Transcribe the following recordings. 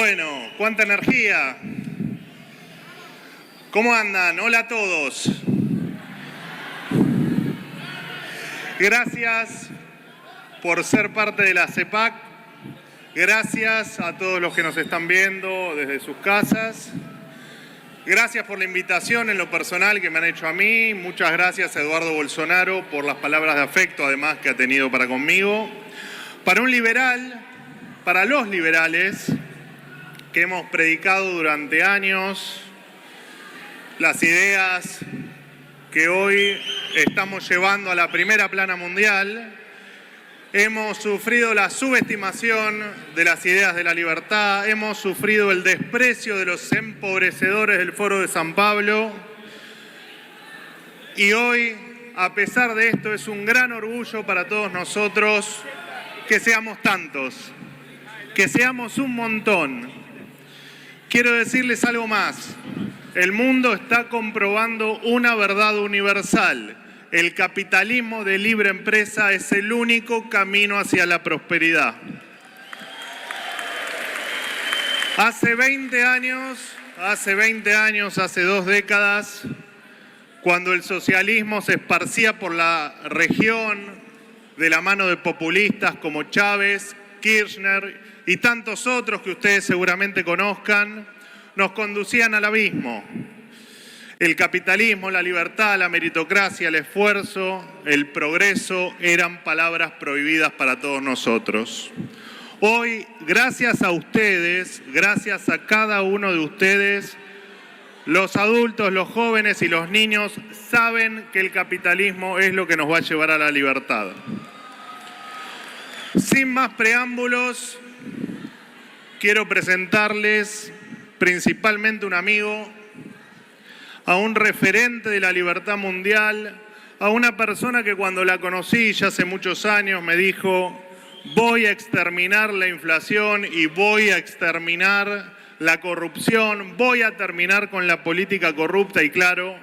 Bueno, cuánta energía. ¿Cómo andan? Hola a todos. Gracias por ser parte de la CEPAC. Gracias a todos los que nos están viendo desde sus casas. Gracias por la invitación en lo personal que me han hecho a mí. Muchas gracias a Eduardo Bolsonaro por las palabras de afecto, además, que ha tenido para conmigo. Para un liberal, para los liberales que hemos predicado durante años las ideas que hoy estamos llevando a la primera plana mundial, hemos sufrido la subestimación de las ideas de la libertad, hemos sufrido el desprecio de los empobrecedores del Foro de San Pablo y hoy, a pesar de esto, es un gran orgullo para todos nosotros que seamos tantos, que seamos un montón. Quiero decirles algo más. El mundo está comprobando una verdad universal. El capitalismo de libre empresa es el único camino hacia la prosperidad. Hace 20 años, hace 2 décadas, cuando el socialismo se esparcía por la región de la mano de populistas como Chávez, Kirchner y tantos otros que ustedes seguramente conozcan, nos conducían al abismo. El capitalismo, la libertad, la meritocracia, el esfuerzo, el progreso eran palabras prohibidas para todos nosotros. Hoy, gracias a ustedes, gracias a cada uno de ustedes, los adultos, los jóvenes y los niños saben que el capitalismo es lo que nos va a llevar a la libertad. Sin más preámbulos, quiero presentarles principalmente un amigo, a un referente de la libertad mundial, a una persona que cuando la conocí ya hace muchos años me dijo: voy a exterminar la inflación y voy a exterminar la corrupción, voy a terminar con la política corrupta. Y claro,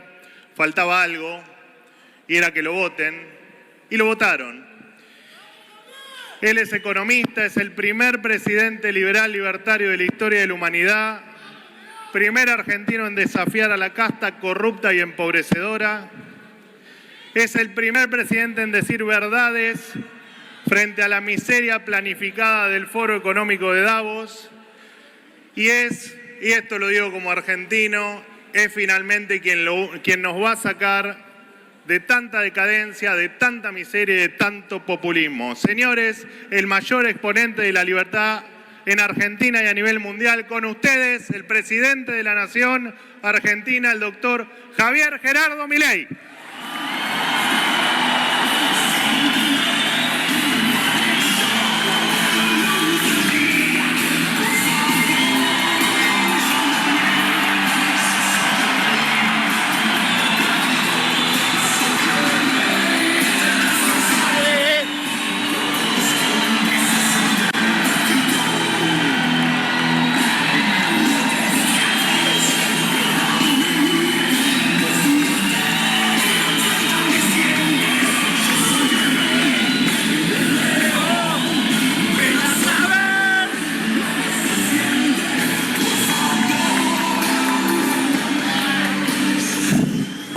faltaba algo, y era que lo voten, y lo votaron. Él es economista, es el primer presidente liberal libertario de la historia de la humanidad, primer argentino en desafiar a la casta corrupta y empobrecedora, es el primer presidente en decir verdades frente a la miseria planificada del Foro Económico de Davos, y esto lo digo como argentino, es finalmente quien nos va a sacar de tanta decadencia, de tanta miseria y de tanto populismo. Señores, el mayor exponente de la libertad en Argentina y a nivel mundial, con ustedes, el presidente de la Nación Argentina, el doctor Javier Gerardo Milei.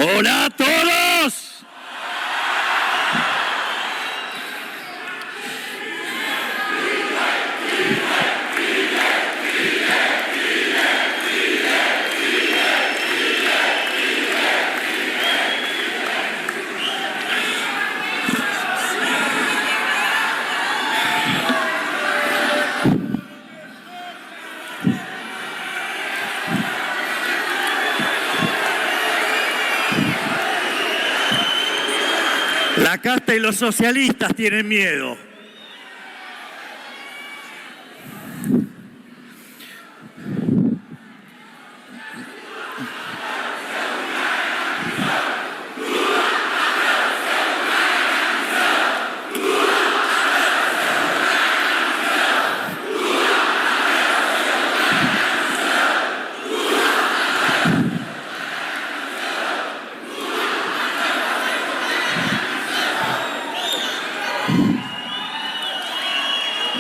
¡Hola a todos! La casta y los socialistas tienen miedo.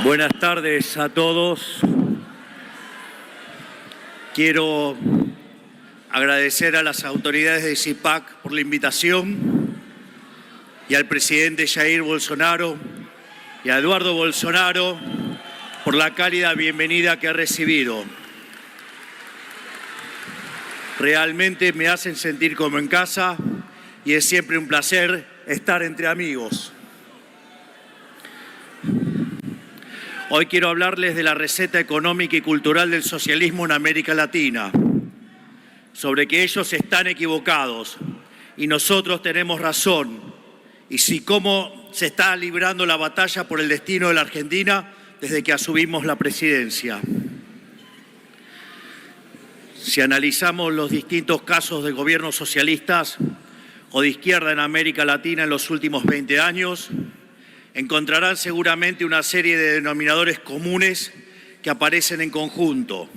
Buenas tardes a todos. Quiero agradecer a las autoridades de CIPAC por la invitación y al presidente Jair Bolsonaro y a Eduardo Bolsonaro por la cálida bienvenida que ha recibido. Realmente me hacen sentir como en casa y es siempre un placer estar entre amigos. Hoy quiero hablarles de la receta económica y cultural del socialismo en América Latina, sobre que ellos están equivocados y nosotros tenemos razón, y cómo se está librando la batalla por el destino de la Argentina desde que asumimos la presidencia. Si analizamos los distintos casos de gobiernos socialistas o de izquierda en América Latina en los últimos 20 años, encontrarán seguramente una serie de denominadores comunes que aparecen en conjunto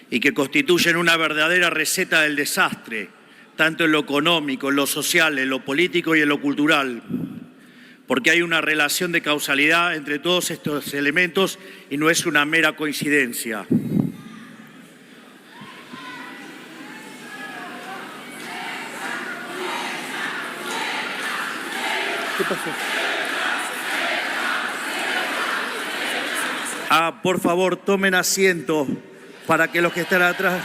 y que constituyen una verdadera receta del desastre, tanto en lo económico, en lo social, en lo político y en lo cultural, porque hay una relación de causalidad entre todos estos elementos y no es una mera coincidencia. ¿Qué pasó? Por favor, tomen asiento para que los que están atrás...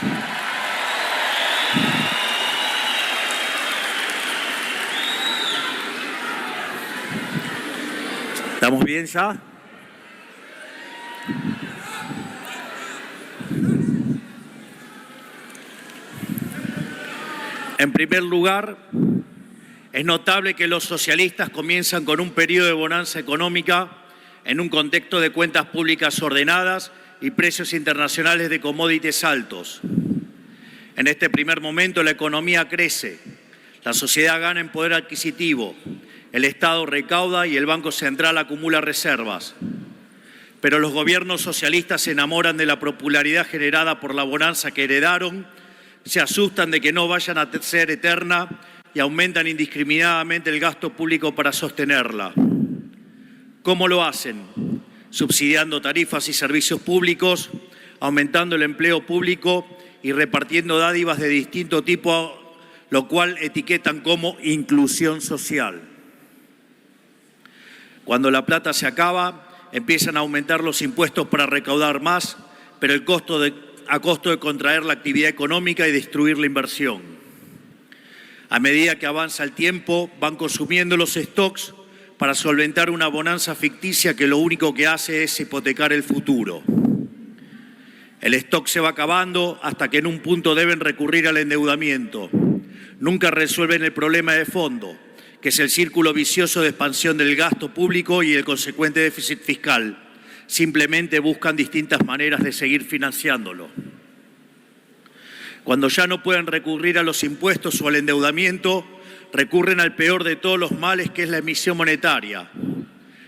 ¿Estamos bien ya? En primer lugar, es notable que los socialistas comienzan con un periodo de bonanza económica en un contexto de cuentas públicas ordenadas y precios internacionales de commodities altos. En este primer momento la economía crece, la sociedad gana en poder adquisitivo, el Estado recauda y el Banco Central acumula reservas. Pero los gobiernos socialistas se enamoran de la popularidad generada por la bonanza que heredaron, se asustan de que no vayan a ser eterna y aumentan indiscriminadamente el gasto público para sostenerla. ¿Cómo lo hacen? Subsidiando tarifas y servicios públicos, aumentando el empleo público y repartiendo dádivas de distinto tipo, lo cual etiquetan como inclusión social. Cuando la plata se acaba, empiezan a aumentar los impuestos para recaudar más, pero a costo de contraer la actividad económica y destruir la inversión. A medida que avanza el tiempo, van consumiendo los stocks para solventar una bonanza ficticia que lo único que hace es hipotecar el futuro. El stock se va acabando hasta que en un punto deben recurrir al endeudamiento. Nunca resuelven el problema de fondo, que es el círculo vicioso de expansión del gasto público y el consecuente déficit fiscal. Simplemente buscan distintas maneras de seguir financiándolo. Cuando ya no pueden recurrir a los impuestos o al endeudamiento, recurren al peor de todos los males, que es la emisión monetaria,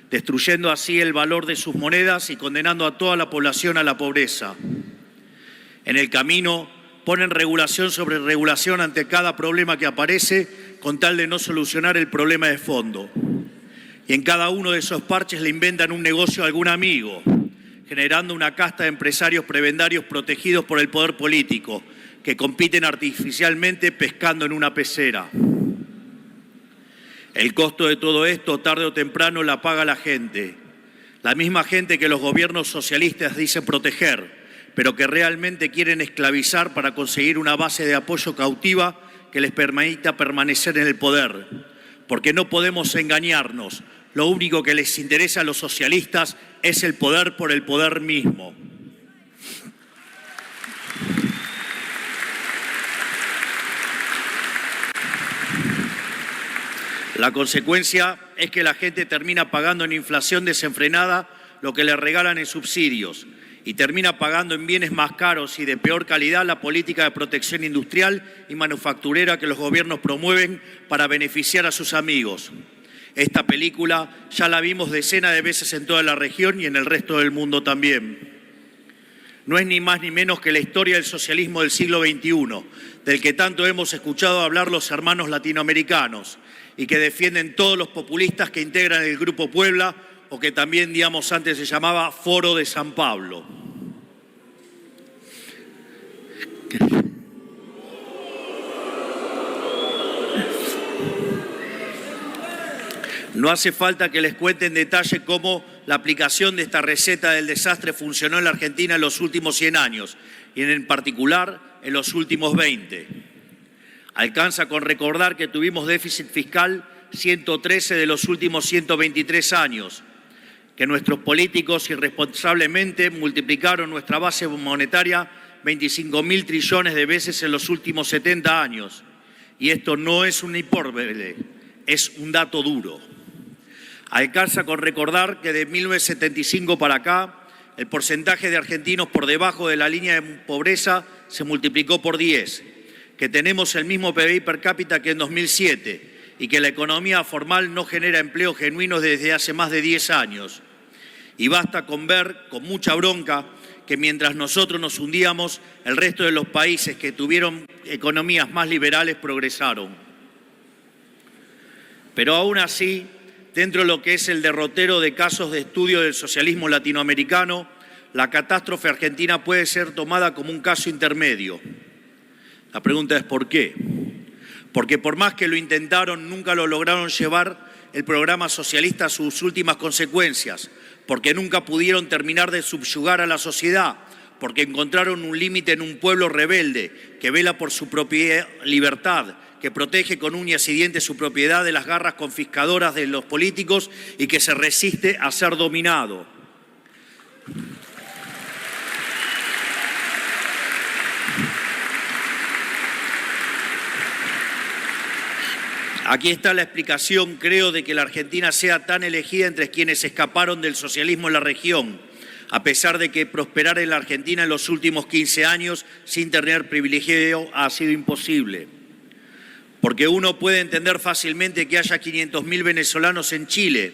destruyendo así el valor de sus monedas y condenando a toda la población a la pobreza. En el camino ponen regulación sobre regulación ante cada problema que aparece con tal de no solucionar el problema de fondo. Y en cada uno de esos parches le inventan un negocio a algún amigo, generando una casta de empresarios prebendarios protegidos por el poder político, que compiten artificialmente pescando en una pecera. El costo de todo esto, tarde o temprano, la paga la gente. La misma gente que los gobiernos socialistas dicen proteger, pero que realmente quieren esclavizar para conseguir una base de apoyo cautiva que les permita permanecer en el poder. Porque no podemos engañarnos. Lo único que les interesa a los socialistas es el poder por el poder mismo. La consecuencia es que la gente termina pagando en inflación desenfrenada lo que le regalan en subsidios y termina pagando en bienes más caros y de peor calidad la política de protección industrial y manufacturera que los gobiernos promueven para beneficiar a sus amigos. Esta película ya la vimos decenas de veces en toda la región y en el resto del mundo también. No es ni más ni menos que la historia del socialismo del siglo XXI, del que tanto hemos escuchado hablar los hermanos latinoamericanos y que defienden todos los populistas que integran el Grupo Puebla, o que también, digamos, antes se llamaba Foro de San Pablo. No hace falta que les cuente en detalle cómo la aplicación de esta receta del desastre funcionó en la Argentina en los últimos 100 años y en particular en los últimos 20. Alcanza con recordar que tuvimos déficit fiscal 113 de los últimos 123 años, que nuestros políticos irresponsablemente multiplicaron nuestra base monetaria 25.000 trillones de veces en los últimos 70 años. Y esto no es una hipérbole, es un dato duro. Alcanza con recordar que de 1975 para acá, el porcentaje de argentinos por debajo de la línea de pobreza se multiplicó por 10, que tenemos el mismo PBI per cápita que en 2007 y que la economía formal no genera empleos genuinos desde hace más de 10 años. Y basta con ver, con mucha bronca, que mientras nosotros nos hundíamos, el resto de los países que tuvieron economías más liberales progresaron. Pero aún así, dentro de lo que es el derrotero de casos de estudio del socialismo latinoamericano, la catástrofe argentina puede ser tomada como un caso intermedio. La pregunta es ¿por qué? Porque por más que lo intentaron, nunca lo lograron llevar el programa socialista a sus últimas consecuencias, porque nunca pudieron terminar de subyugar a la sociedad, porque encontraron un límite en un pueblo rebelde que vela por su propia libertad, que protege con uñas y dientes su propiedad de las garras confiscadoras de los políticos y que se resiste a ser dominado. Aquí está la explicación, creo, de que la Argentina sea tan elegida entre quienes escaparon del socialismo en la región, a pesar de que prosperar en la Argentina en los últimos 15 años sin tener privilegio ha sido imposible. Porque uno puede entender fácilmente que haya 500.000 venezolanos en Chile,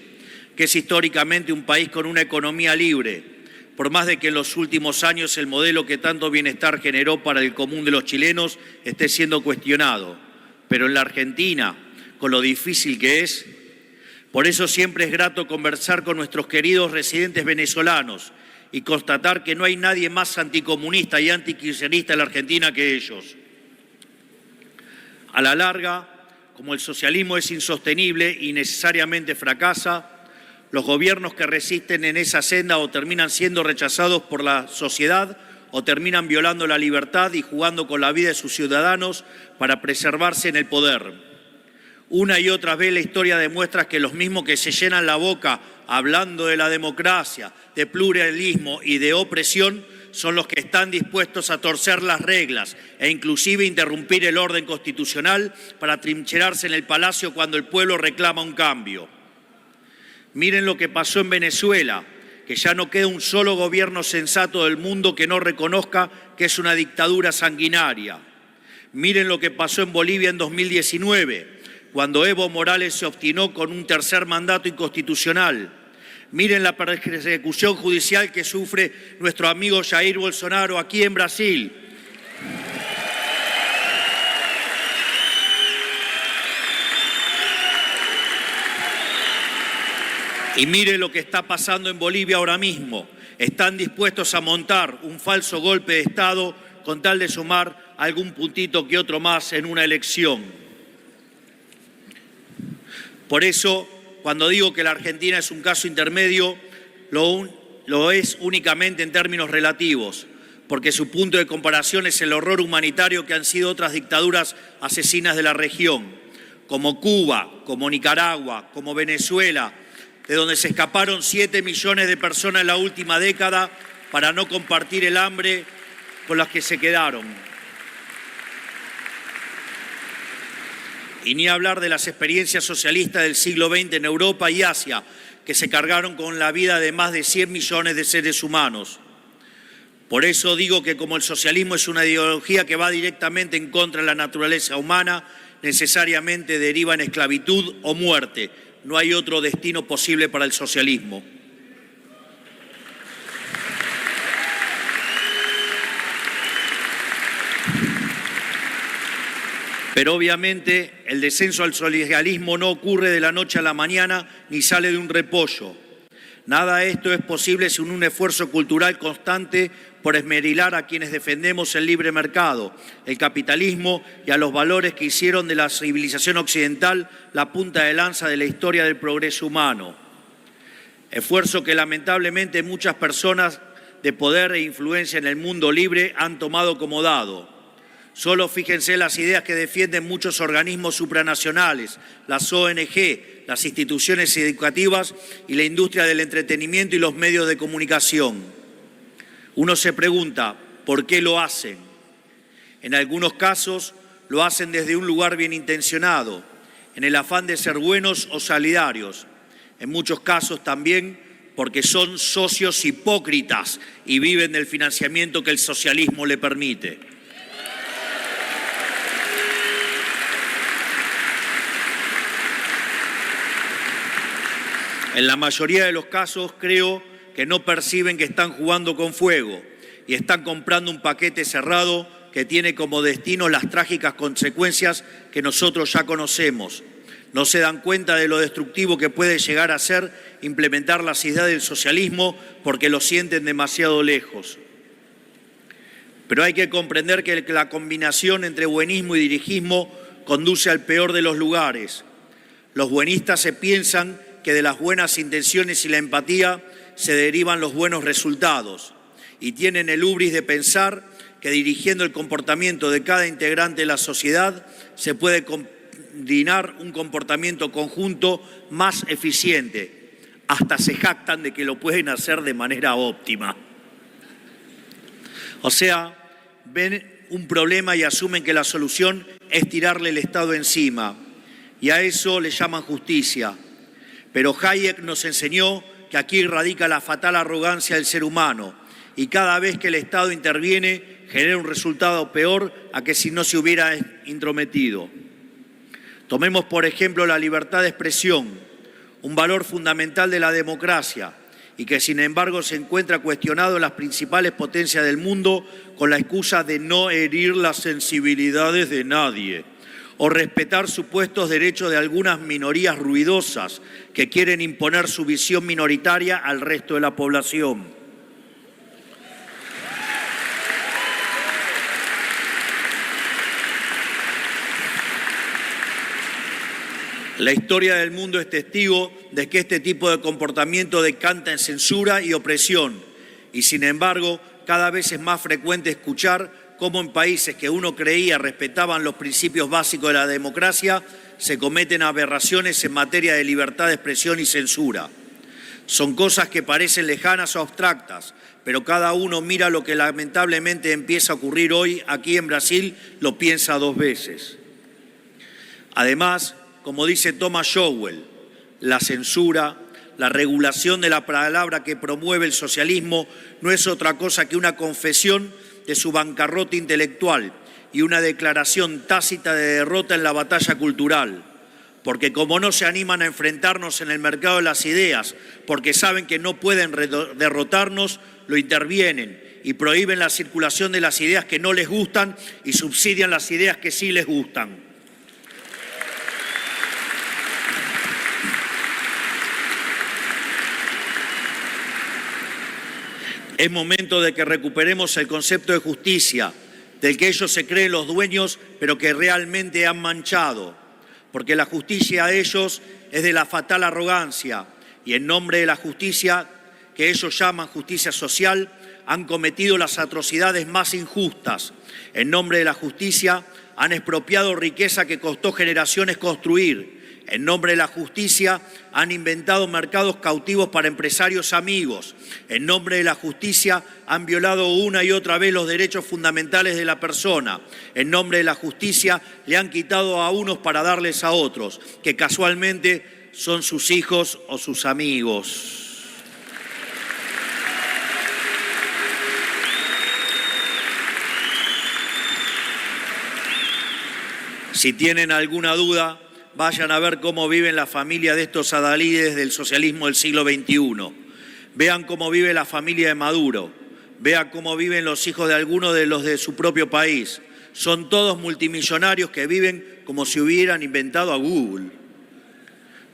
que es históricamente un país con una economía libre, por más de que en los últimos años el modelo que tanto bienestar generó para el común de los chilenos esté siendo cuestionado. Pero en la Argentina, con lo difícil que es, por eso siempre es grato conversar con nuestros queridos residentes venezolanos y constatar que no hay nadie más anticomunista y antikirchnerista en la Argentina que ellos. A la larga, como el socialismo es insostenible y necesariamente fracasa, los gobiernos que resisten en esa senda o terminan siendo rechazados por la sociedad o terminan violando la libertad y jugando con la vida de sus ciudadanos para preservarse en el poder. Una y otra vez la historia demuestra que los mismos que se llenan la boca hablando de la democracia, de pluralismo y de opresión son los que están dispuestos a torcer las reglas e inclusive interrumpir el orden constitucional para atrincherarse en el palacio cuando el pueblo reclama un cambio. Miren lo que pasó en Venezuela, que ya no queda un solo gobierno sensato del mundo que no reconozca que es una dictadura sanguinaria. Miren lo que pasó en Bolivia en 2019, cuando Evo Morales se obstinó con un tercer mandato inconstitucional. Miren la persecución judicial que sufre nuestro amigo Jair Bolsonaro aquí en Brasil. Y miren lo que está pasando en Bolivia ahora mismo. Están dispuestos a montar un falso golpe de Estado con tal de sumar algún puntito que otro más en una elección. Por eso, cuando digo que la Argentina es un caso intermedio, lo es únicamente en términos relativos, porque su punto de comparación es el horror humanitario que han sido otras dictaduras asesinas de la región, como Cuba, como Nicaragua, como Venezuela, de donde se escaparon 7 millones de personas en la última década para no compartir el hambre con las que se quedaron. Y ni hablar de las experiencias socialistas del siglo XX en Europa y Asia, que se cargaron con la vida de más de 100 millones de seres humanos. Por eso digo que como el socialismo es una ideología que va directamente en contra de la naturaleza humana, necesariamente deriva en esclavitud o muerte. No hay otro destino posible para el socialismo. Pero obviamente el descenso al socialismo no ocurre de la noche a la mañana ni sale de un repollo. Nada de esto es posible sin un esfuerzo cultural constante por esmerilar a quienes defendemos el libre mercado, el capitalismo y a los valores que hicieron de la civilización occidental la punta de lanza de la historia del progreso humano. Esfuerzo que lamentablemente muchas personas de poder e influencia en el mundo libre han tomado como dado. Solo fíjense las ideas que defienden muchos organismos supranacionales, las ONG, las instituciones educativas y la industria del entretenimiento y los medios de comunicación. Uno se pregunta, ¿por qué lo hacen? En algunos casos lo hacen desde un lugar bien intencionado, en el afán de ser buenos o solidarios. En muchos casos también porque son socios hipócritas y viven del financiamiento que el socialismo le permite. En la mayoría de los casos creo que no perciben que están jugando con fuego y están comprando un paquete cerrado que tiene como destino las trágicas consecuencias que nosotros ya conocemos. No se dan cuenta de lo destructivo que puede llegar a ser implementar las ideas del socialismo porque lo sienten demasiado lejos. Pero hay que comprender que la combinación entre buenismo y dirigismo conduce al peor de los lugares. Los buenistas se piensan que de las buenas intenciones y la empatía se derivan los buenos resultados y tienen el hubris de pensar que dirigiendo el comportamiento de cada integrante de la sociedad se puede combinar un comportamiento conjunto más eficiente. Hasta se jactan de que lo pueden hacer de manera óptima. O sea, ven un problema y asumen que la solución es tirarle el Estado encima. Y a eso le llaman justicia. Pero Hayek nos enseñó que aquí radica la fatal arrogancia del ser humano y cada vez que el Estado interviene genera un resultado peor a que si no se hubiera intrometido. Tomemos, por ejemplo, la libertad de expresión, un valor fundamental de la democracia y que, sin embargo, se encuentra cuestionado en las principales potencias del mundo con la excusa de no herir las sensibilidades de nadie o respetar supuestos derechos de algunas minorías ruidosas que quieren imponer su visión minoritaria al resto de la población. La historia del mundo es testigo de que este tipo de comportamiento decanta en censura y opresión, y sin embargo, cada vez es más frecuente escuchar cómo en países que uno creía respetaban los principios básicos de la democracia, se cometen aberraciones en materia de libertad de expresión y censura. Son cosas que parecen lejanas o abstractas, pero cada uno mira lo que lamentablemente empieza a ocurrir hoy aquí en Brasil, lo piensa dos veces. Además, como dice Thomas Sowell, la censura, la regulación de la palabra que promueve el socialismo no es otra cosa que una confesión de su bancarrota intelectual y una declaración tácita de derrota en la batalla cultural. Porque como no se animan a enfrentarnos en el mercado de las ideas, porque saben que no pueden derrotarnos, lo intervienen y prohíben la circulación de las ideas que no les gustan y subsidian las ideas que sí les gustan. Es momento de que recuperemos el concepto de justicia, del que ellos se creen los dueños, pero que realmente han manchado. Porque la justicia de ellos es de la fatal arrogancia, y en nombre de la justicia, que ellos llaman justicia social, han cometido las atrocidades más injustas. En nombre de la justicia, han expropiado riqueza que costó generaciones construir. En nombre de la justicia han inventado mercados cautivos para empresarios amigos. En nombre de la justicia han violado una y otra vez los derechos fundamentales de la persona. En nombre de la justicia le han quitado a unos para darles a otros, que casualmente son sus hijos o sus amigos. Si tienen alguna duda, vayan a ver cómo viven la familia de estos adalides del socialismo del siglo XXI. Vean cómo vive la familia de Maduro. Vean cómo viven los hijos de algunos de los de su propio país. Son todos multimillonarios que viven como si hubieran inventado a Google.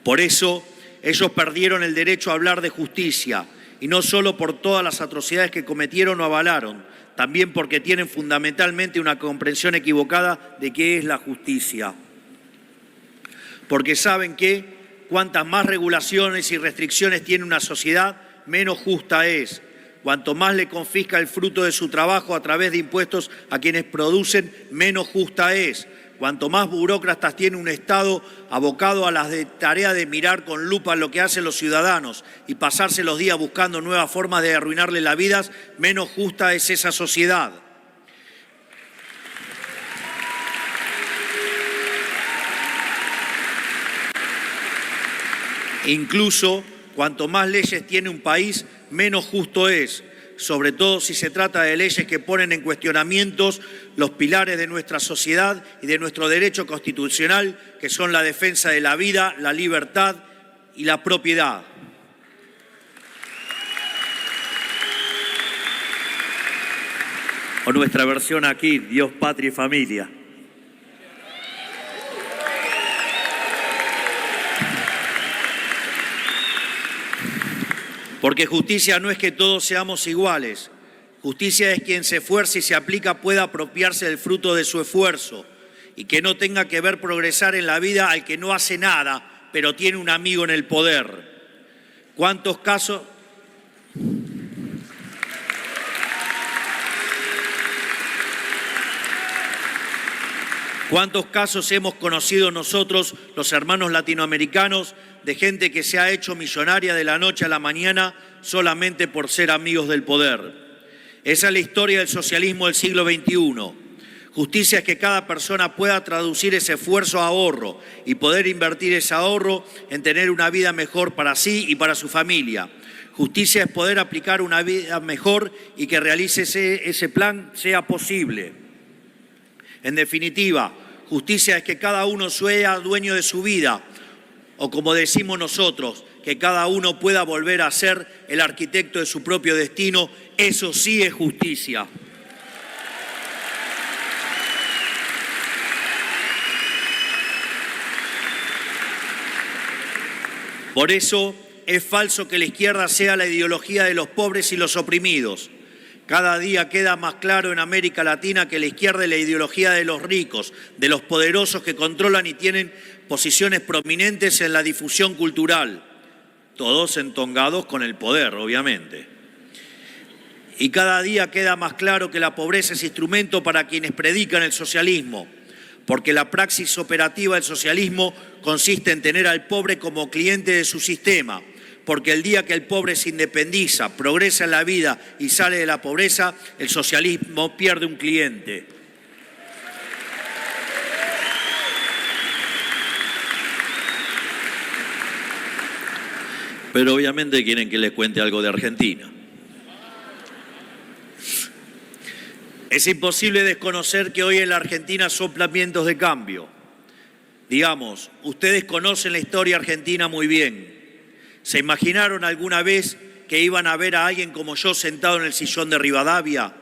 Por eso, ellos perdieron el derecho a hablar de justicia y no solo por todas las atrocidades que cometieron o avalaron, también porque tienen fundamentalmente una comprensión equivocada de qué es la justicia. Porque saben que cuantas más regulaciones y restricciones tiene una sociedad, menos justa es. Cuanto más le confisca el fruto de su trabajo a través de impuestos a quienes producen, menos justa es. Cuanto más burócratas tiene un Estado abocado a la tarea de mirar con lupa lo que hacen los ciudadanos y pasarse los días buscando nuevas formas de arruinarle la vida, menos justa es esa sociedad. Incluso, cuanto más leyes tiene un país, menos justo es, sobre todo si se trata de leyes que ponen en cuestionamiento los pilares de nuestra sociedad y de nuestro derecho constitucional, que son la defensa de la vida, la libertad y la propiedad. O nuestra versión aquí, Dios, patria y familia. Porque justicia no es que todos seamos iguales. Justicia es quien se esfuerza y se aplica pueda apropiarse del fruto de su esfuerzo y que no tenga que ver progresar en la vida al que no hace nada, pero tiene un amigo en el poder. ¿Cuántos casos hemos conocido nosotros, los hermanos latinoamericanos, de gente que se ha hecho millonaria de la noche a la mañana solamente por ser amigos del poder? Esa es la historia del socialismo del siglo XXI. Justicia es que cada persona pueda traducir ese esfuerzo a ahorro y poder invertir ese ahorro en tener una vida mejor para sí y para su familia. Justicia es poder aplicar una vida mejor y que realice ese plan sea posible. En definitiva, justicia es que cada uno sea dueño de su vida, o como decimos nosotros, que cada uno pueda volver a ser el arquitecto de su propio destino. Eso sí es justicia. Por eso es falso que la izquierda sea la ideología de los pobres y los oprimidos. Cada día queda más claro en América Latina que la izquierda es la ideología de los ricos, de los poderosos que controlan y tienen posiciones prominentes en la difusión cultural, todos entongados con el poder, obviamente. Y cada día queda más claro que la pobreza es instrumento para quienes predican el socialismo, porque la praxis operativa del socialismo consiste en tener al pobre como cliente de su sistema, porque el día que el pobre se independiza, progresa en la vida y sale de la pobreza, el socialismo pierde un cliente. Pero obviamente quieren que les cuente algo de Argentina. Es imposible desconocer que hoy en la Argentina soplan vientos de cambio. Digamos, ustedes conocen la historia argentina muy bien. ¿Se imaginaron alguna vez que iban a ver a alguien como yo sentado en el sillón de Rivadavia?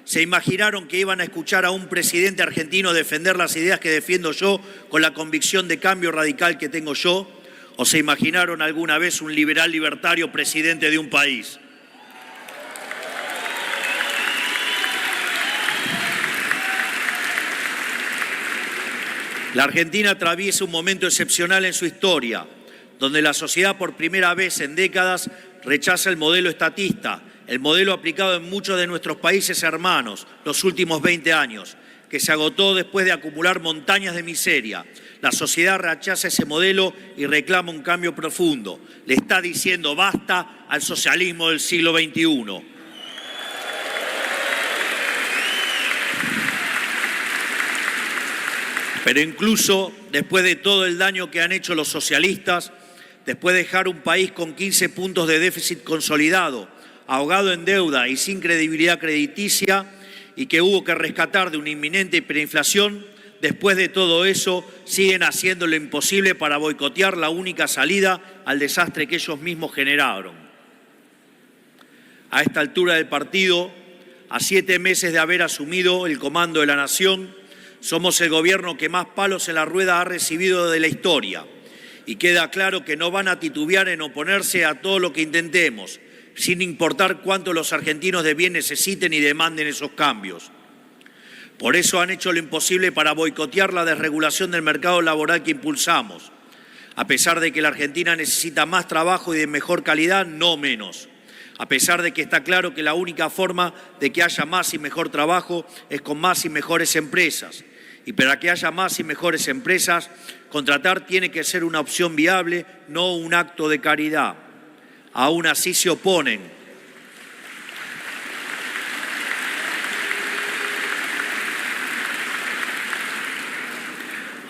¿Se imaginaron que iban a escuchar a un presidente argentino defender las ideas que defiendo yo con la convicción de cambio radical que tengo yo? ¿O se imaginaron alguna vez un liberal libertario presidente de un país? La Argentina atraviesa un momento excepcional en su historia, donde la sociedad por primera vez en décadas rechaza el modelo estatista, el modelo aplicado en muchos de nuestros países hermanos los últimos 20 años, que se agotó después de acumular montañas de miseria. La sociedad rechaza ese modelo y reclama un cambio profundo. Le está diciendo basta al socialismo del siglo XXI. Pero incluso después de todo el daño que han hecho los socialistas, después de dejar un país con 15 puntos de déficit consolidado, ahogado en deuda y sin credibilidad crediticia, y que hubo que rescatar de una inminente hiperinflación, después de todo eso siguen haciendo lo imposible para boicotear la única salida al desastre que ellos mismos generaron. A esta altura del partido, a 7 meses de haber asumido el comando de la nación, somos el gobierno que más palos en la rueda ha recibido de la historia. Y queda claro que no van a titubear en oponerse a todo lo que intentemos, sin importar cuánto los argentinos de bien necesiten y demanden esos cambios. Por eso han hecho lo imposible para boicotear la desregulación del mercado laboral que impulsamos. A pesar de que la Argentina necesita más trabajo y de mejor calidad, no menos. A pesar de que está claro que la única forma de que haya más y mejor trabajo es con más y mejores empresas. Y para que haya más y mejores empresas, contratar tiene que ser una opción viable, no un acto de caridad. Aún así se oponen.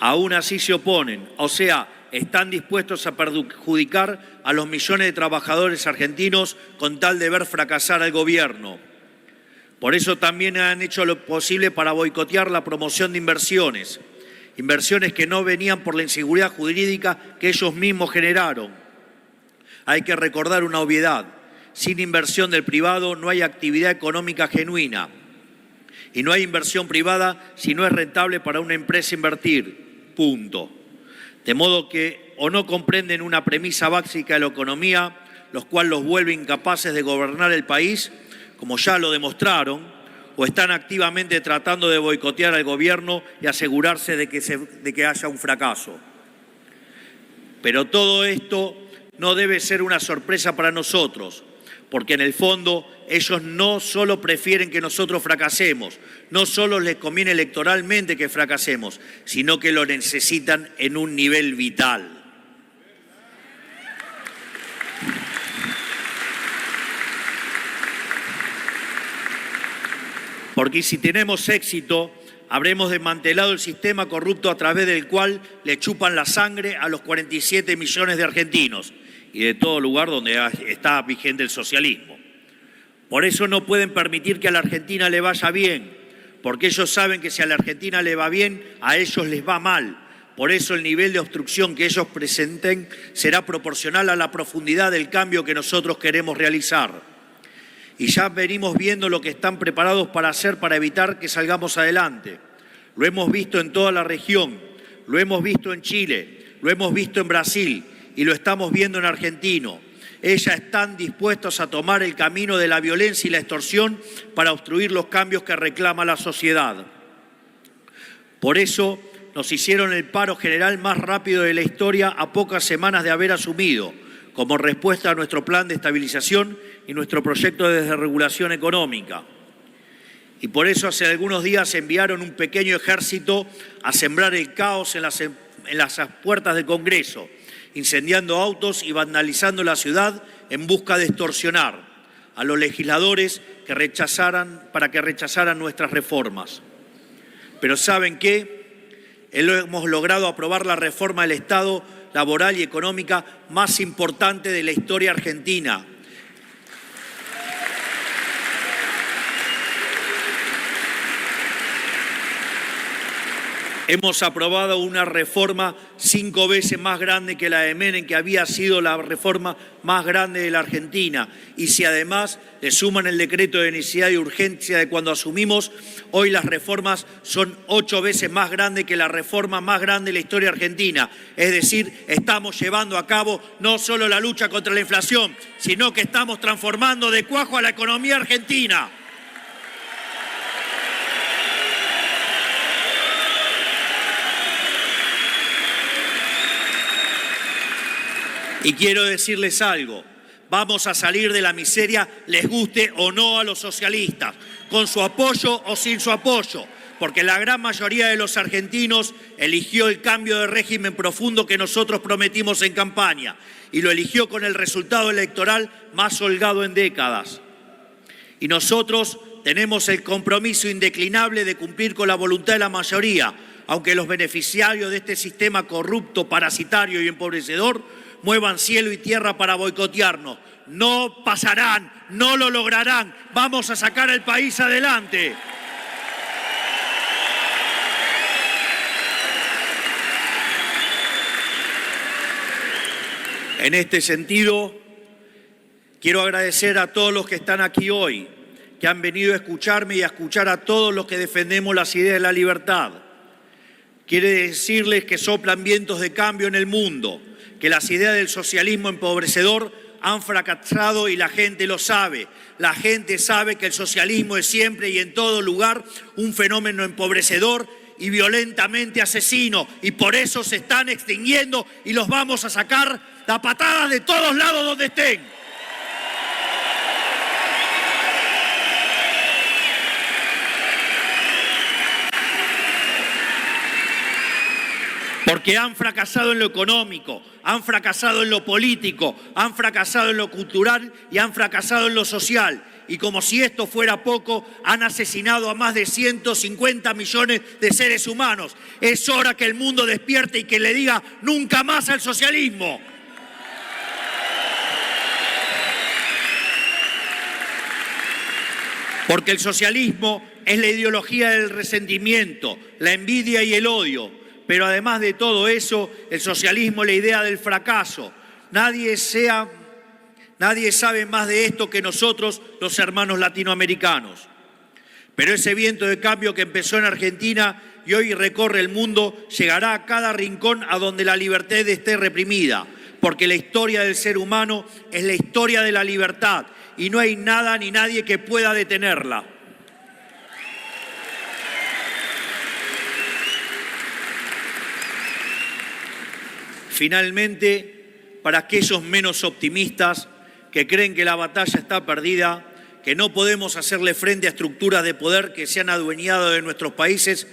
Aún así se oponen, o sea, están dispuestos a perjudicar a los millones de trabajadores argentinos con tal de ver fracasar al gobierno. Por eso también han hecho lo posible para boicotear la promoción de inversiones que no venían por la inseguridad jurídica que ellos mismos generaron. Hay que recordar una obviedad: sin inversión del privado no hay actividad económica genuina y no hay inversión privada si no es rentable para una empresa invertir. Punto. De modo que o no comprenden una premisa básica de la economía, lo cual los vuelve incapaces de gobernar el país, como ya lo demostraron, o están activamente tratando de boicotear al gobierno y asegurarse de que haya un fracaso. Pero todo esto no debe ser una sorpresa para nosotros, porque en el fondo ellos no solo prefieren que nosotros fracasemos, no solo les conviene electoralmente que fracasemos, sino que lo necesitan en un nivel vital. Porque si tenemos éxito, habremos desmantelado el sistema corrupto a través del cual le chupan la sangre a los 47 millones de argentinos y de todo lugar donde está vigente el socialismo. Por eso no pueden permitir que a la Argentina le vaya bien, porque ellos saben que si a la Argentina le va bien, a ellos les va mal. Por eso el nivel de obstrucción que ellos presenten será proporcional a la profundidad del cambio que nosotros queremos realizar. Y ya venimos viendo lo que están preparados para hacer para evitar que salgamos adelante. Lo hemos visto en toda la región, lo hemos visto en Chile, lo hemos visto en Brasil y lo estamos viendo en Argentina. Ellas están dispuestos a tomar el camino de la violencia y la extorsión para obstruir los cambios que reclama la sociedad. Por eso nos hicieron el paro general más rápido de la historia a pocas semanas de haber asumido, como respuesta a nuestro plan de estabilización y nuestro proyecto de desregulación económica. Y por eso hace algunos días enviaron un pequeño ejército a sembrar el caos en las puertas del Congreso, incendiando autos y vandalizando la ciudad en busca de extorsionar a los legisladores para que rechazaran nuestras reformas. Pero ¿saben qué? Hemos logrado aprobar la reforma del Estado laboral y económica más importante de la historia argentina. Hemos aprobado una reforma 5 veces más grande que la de Menem, que había sido la reforma más grande de la Argentina. Y si además le suman el decreto de necesidad y urgencia de cuando asumimos, hoy las reformas son 8 veces más grandes que la reforma más grande de la historia argentina. Es decir, estamos llevando a cabo no solo la lucha contra la inflación, sino que estamos transformando de cuajo a la economía argentina. Y quiero decirles algo, vamos a salir de la miseria, les guste o no a los socialistas, con su apoyo o sin su apoyo, porque la gran mayoría de los argentinos eligió el cambio de régimen profundo que nosotros prometimos en campaña y lo eligió con el resultado electoral más holgado en décadas. Y nosotros tenemos el compromiso indeclinable de cumplir con la voluntad de la mayoría, aunque los beneficiarios de este sistema corrupto, parasitario y empobrecedor muevan cielo y tierra para boicotearnos. No pasarán, no lo lograrán. Vamos a sacar al país adelante. En este sentido, quiero agradecer a todos los que están aquí hoy, que han venido a escucharme y a escuchar a todos los que defendemos las ideas de la libertad. Quiero decirles que soplan vientos de cambio en el mundo, que las ideas del socialismo empobrecedor han fracasado y la gente lo sabe. La gente sabe que el socialismo es siempre y en todo lugar un fenómeno empobrecedor y violentamente asesino, y por eso se están extinguiendo y los vamos a sacar a patadas de todos lados donde estén. Porque han fracasado en lo económico, han fracasado en lo político, han fracasado en lo cultural y han fracasado en lo social. Y como si esto fuera poco, han asesinado a más de 150 millones de seres humanos. Es hora que el mundo despierte y que le diga nunca más al socialismo. Porque el socialismo es la ideología del resentimiento, la envidia y el odio. Pero además de todo eso, el socialismo es la idea del fracaso. Nadie sabe más de esto que nosotros, los hermanos latinoamericanos. Pero ese viento de cambio que empezó en Argentina y hoy recorre el mundo, llegará a cada rincón a donde la libertad esté reprimida. Porque la historia del ser humano es la historia de la libertad y no hay nada ni nadie que pueda detenerla. Finalmente, para aquellos menos optimistas que creen que la batalla está perdida, que no podemos hacerle frente a estructuras de poder que se han adueñado de nuestros países,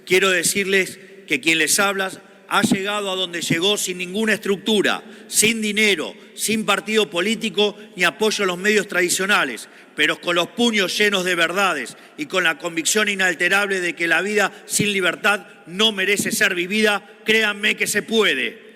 quiero decirles que quien les habla ha llegado a donde llegó sin ninguna estructura, sin dinero, sin partido político ni apoyo a los medios tradicionales, pero con los puños llenos de verdades y con la convicción inalterable de que la vida sin libertad no merece ser vivida. Créanme que se puede.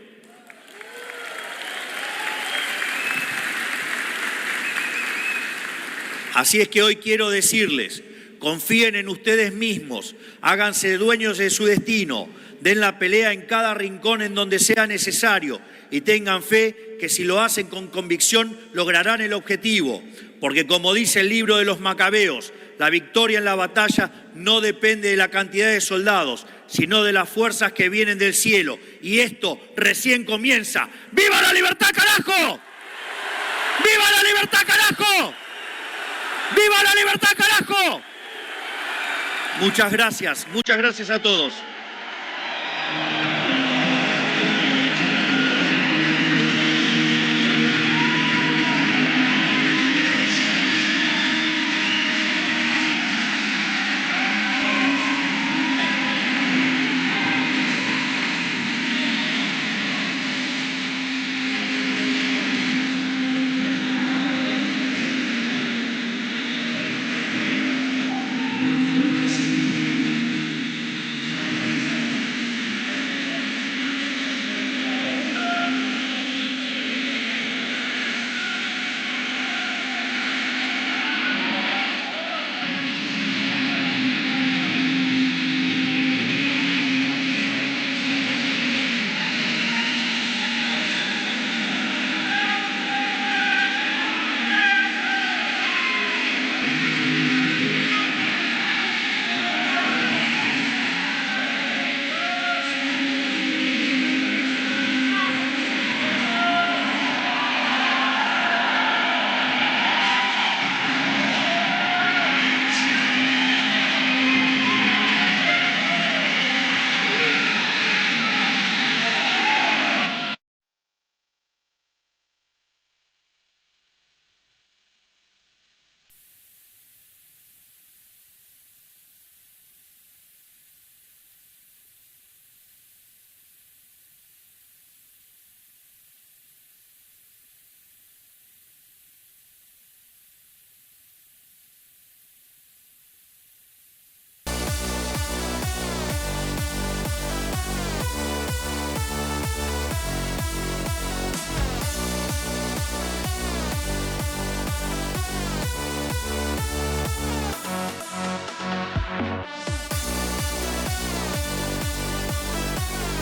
Así es que hoy quiero decirles, confíen en ustedes mismos, háganse dueños de su destino, den la pelea en cada rincón en donde sea necesario y tengan fe que si lo hacen con convicción lograrán el objetivo. Porque como dice el libro de los Macabeos, la victoria en la batalla no depende de la cantidad de soldados, sino de las fuerzas que vienen del cielo. Y esto recién comienza. ¡Viva la libertad, carajo! ¡Viva la libertad, carajo! ¡Viva la libertad, carajo! Muchas gracias a todos.